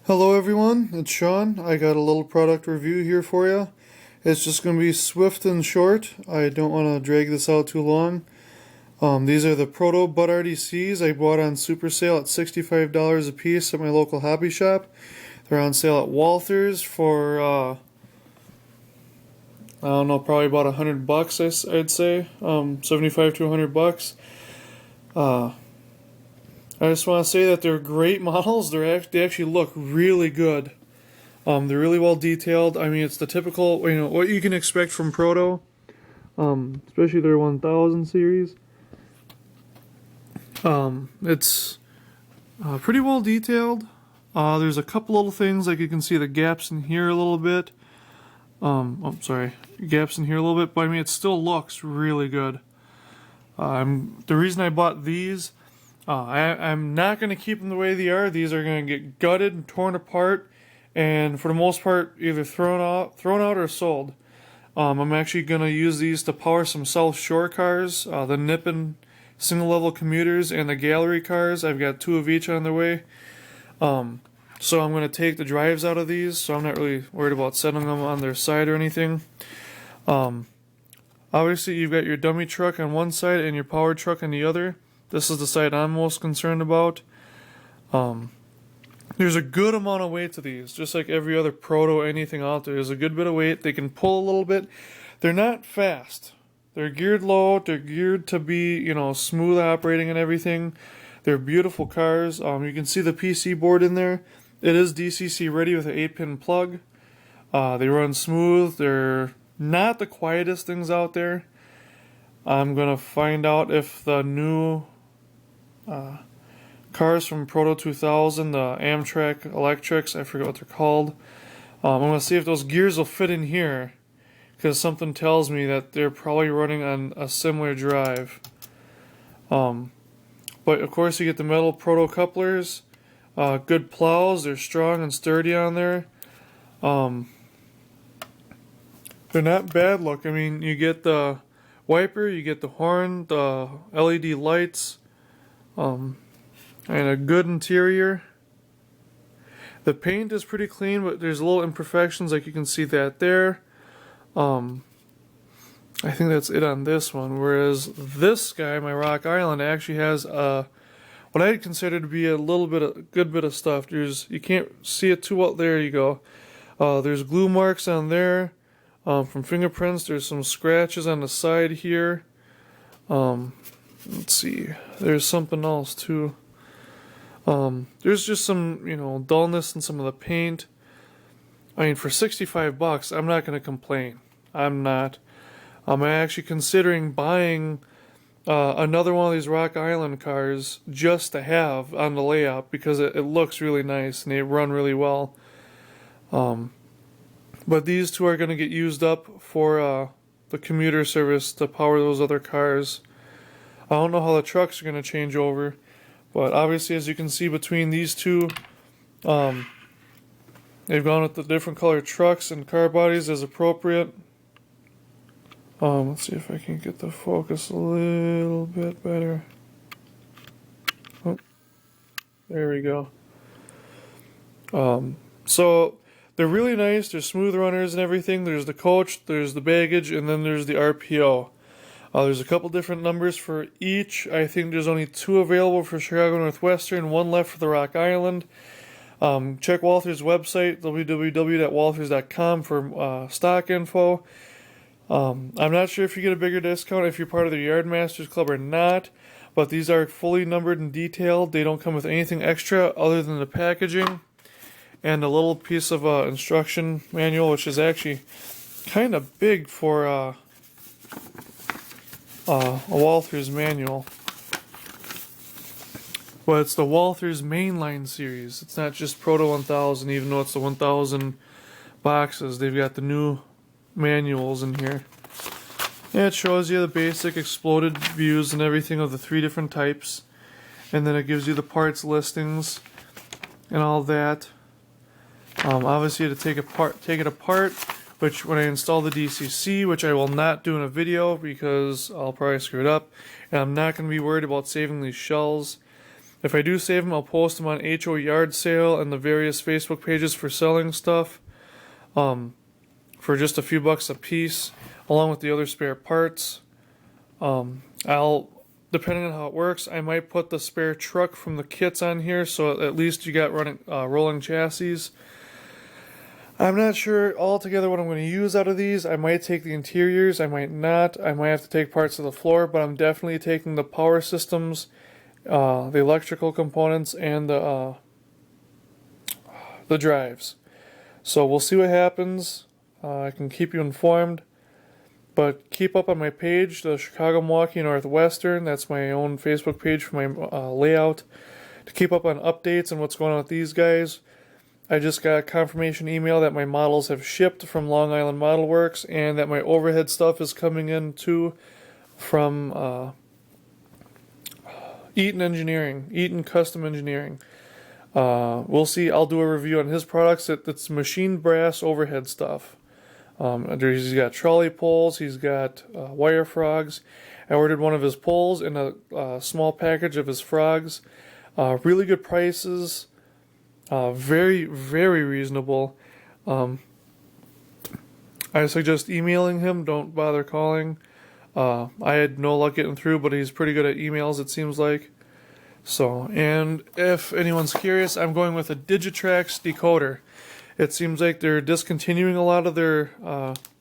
Hello everyone, it's Sean. I got a little product review here for you. It's just going to be swift and short. I don't want to drag this out too long. These are the Proto Butt RDCs I bought on super sale at $65 a piece at my local hobby shop. They're on sale at Walther's for, I don't know, probably about $100 I'd say. 75 to $100. I just want to say that they're great models. They actually look really good. They're really well detailed. I mean, it's the typical, what you can expect from Proto, especially their 1000 series. It's pretty well detailed. There's a couple little things, like you can see the gaps in here a little bit. Gaps in here a little bit, but I mean, it still looks really good. The reason I bought these, I'm not going to keep them the way they are. These are going to get gutted and torn apart, and for the most part, either thrown out or sold. I'm actually going to use these to power some South Shore cars, the Nippon single-level commuters, and the gallery cars. I've got 2 of each on the way. So I'm going to take the drives out of these, so I'm not really worried about setting them on their side or anything. Obviously, you've got your dummy truck on one side and your powered truck on the other. This is the side I'm most concerned about. There's a good amount of weight to these, just like every other Proto anything out there. There's a good bit of weight. They can pull a little bit. They're not fast. They're geared low. They're geared to be, smooth operating and everything. They're beautiful cars. You can see the PC board in there. It is DCC ready with an 8-pin plug. They run smooth. They're not the quietest things out there. I'm going to find out if the new cars from Proto 2000, the Amtrak electrics, I forget what they're called. I'm going to see if those gears will fit in here, because something tells me that they're probably running on a similar drive. But of course you get the metal Proto couplers, good plows, they're strong and sturdy on there. They're not bad look. I mean, you get the wiper, you get the horn, the LED lights, and a good interior. The paint is pretty clean, but there's little imperfections, like you can see that there. I think that's it on this one, whereas this guy, my Rock Island, actually has what I'd consider to be a good bit of stuff. You can't see it too well. There you go. There's glue marks on there from fingerprints. There's some scratches on the side here. Let's see. There's something else too. There's just some, dullness in some of the paint. I mean, for $65, I'm not going to complain. I'm not. I'm actually considering buying another one of these Rock Island cars just to have on the layout, because it looks really nice and they run really well. But these two are going to get used up for the commuter service to power those other cars. I don't know how the trucks are going to change over, but obviously, as you can see between these two, they've gone with the different colored trucks and car bodies as appropriate. Let's see if I can get the focus a little bit better. Oh, there we go. So they're really nice. They're smooth runners and everything. There's the coach, there's the baggage, and then there's the RPO. There's a couple different numbers for each. I think there's only 2 available for Chicago Northwestern, 1 left for the Rock Island. Check Walther's website, www.walthers.com, for stock info. I'm not sure if you get a bigger discount if you're part of the Yardmasters Club or not, but these are fully numbered and detailed. They don't come with anything extra other than the packaging and a little piece of instruction manual, which is actually kind of big for a Walther's manual. But it's the Walther's mainline series. It's not just Proto 1000, even though it's the 1000 boxes. They've got the new manuals in here. Yeah, it shows you the basic exploded views and everything of the 3 different types, and then it gives you the parts listings and all that. Obviously, to take it apart, which when I install the DCC, which I will not do in a video because I'll probably screw it up, and I'm not going to be worried about saving these shells. If I do save them, I'll post them on HO Yard Sale and the various Facebook pages for selling stuff for just a few bucks a piece, along with the other spare parts. I'll, depending on how it works, I might put the spare truck from the kits on here, so at least you got running rolling chassis. I'm not sure altogether what I'm going to use out of these. I might take the interiors, I might not. I might have to take parts of the floor, but I'm definitely taking the power systems, the electrical components, and the drives. So we'll see what happens. I can keep you informed. But keep up on my page, the Chicago Milwaukee Northwestern. That's my own Facebook page for my layout. To keep up on updates and what's going on with these guys. I just got a confirmation email that my models have shipped from Long Island Model Works and that my overhead stuff is coming in too from Eaton Custom Engineering. We'll see. I'll do a review on his products. It's machined brass overhead stuff. He's got trolley poles. He's got wire frogs. I ordered one of his poles and a small package of his frogs. Really good prices. Very, very reasonable. I suggest emailing him. Don't bother calling. I had no luck getting through, but he's pretty good at emails, it seems like. So, and if anyone's curious, I'm going with a Digitrax decoder. It seems like they're discontinuing a lot of their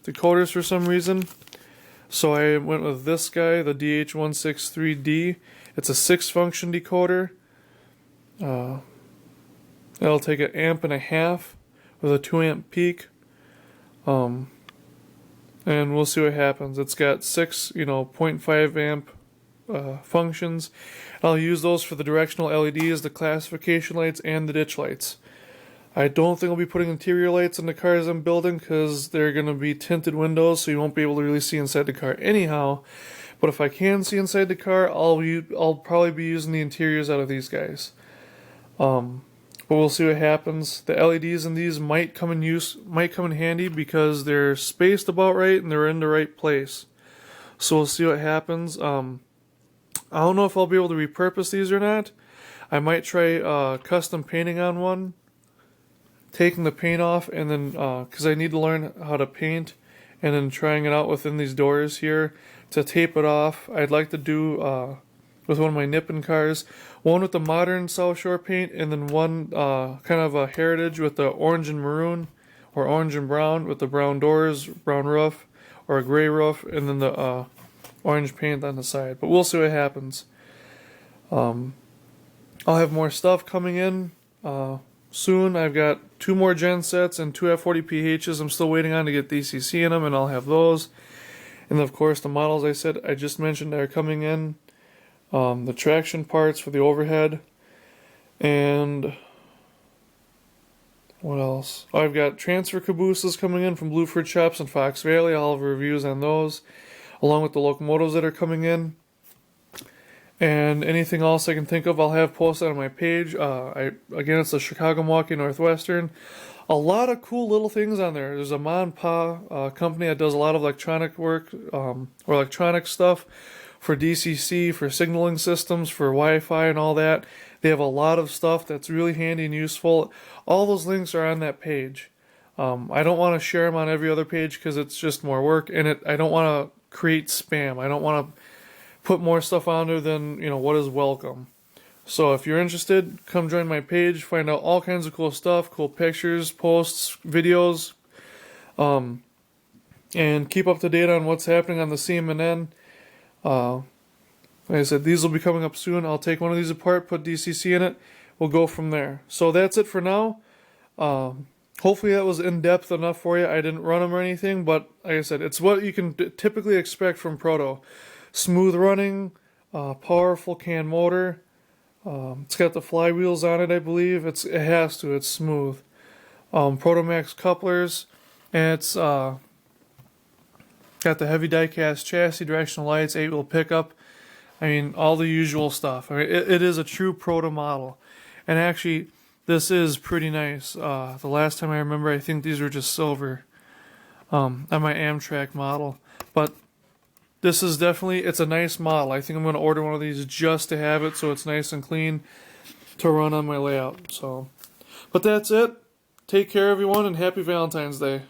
decoders for some reason. So I went with this guy, the DH163D. It's a 6-function decoder. It'll take an 1.5 amp with a 2 amp peak. And we'll see what happens. It's got 6, 0.5 amp functions. I'll use those for the directional LEDs, the classification lights, and the ditch lights. I don't think I'll be putting interior lights in the cars I'm building because they're going to be tinted windows, so you won't be able to really see inside the car anyhow. But if I can see inside the car, I'll probably be using the interiors out of these guys. But we'll see what happens. The LEDs in these might come in handy because they're spaced about right and they're in the right place. So we'll see what happens. I don't know if I'll be able to repurpose these or not. I might try custom painting on one, taking the paint off, and then because I need to learn how to paint, and then trying it out within these doors here to tape it off. I'd like to do with one of my Nippon cars, one with the modern South Shore paint, and then one kind of a heritage with the orange and maroon, or orange and brown with the brown doors, brown roof, or a gray roof, and then the orange paint on the side. But we'll see what happens. I'll have more stuff coming in soon. I've got 2 more gen sets and 2 F40PHs I'm still waiting on to get DCC in them, and I'll have those. And of course the models I just mentioned are coming in. The traction parts for the overhead, and what else? I've got transfer cabooses coming in from Blueford Shops in Fox Valley. I'll have reviews on those, along with the locomotives that are coming in. And anything else I can think of, I'll have posted on my page. Again, it's the Chicago Milwaukee Northwestern. A lot of cool little things on there. There's a Ma and Pa company that does a lot of electronic work, or electronic stuff for DCC, for signaling systems, for Wi-Fi and all that. They have a lot of stuff that's really handy and useful. All those links are on that page. I don't want to share them on every other page because it's just more work, and I don't want to create spam. I don't want to put more stuff on there than what is welcome. So if you're interested, come join my page, find out all kinds of cool stuff, cool pictures, posts, videos, and keep up to date on what's happening on the CM&N. Like I said, these will be coming up soon. I'll take one of these apart, put DCC in it. We'll go from there. So that's it for now. Hopefully that was in-depth enough for you. I didn't run them or anything, but like I said, it's what you can typically expect from Proto. Smooth running, powerful can motor. It's got the flywheels on it, I believe. It has to. It's smooth. Proto Max couplers, and it's got the heavy die-cast chassis, directional lights, 8-wheel pickup. I mean, all the usual stuff. I mean, it is a true Proto model. And actually, this is pretty nice. The last time I remember, I think these were just silver on my Amtrak model. But this is definitely, it's a nice model. I think I'm going to order one of these just to have it so it's nice and clean. to run on my layout. So, but that's it. Take care, everyone, and happy Valentine's Day.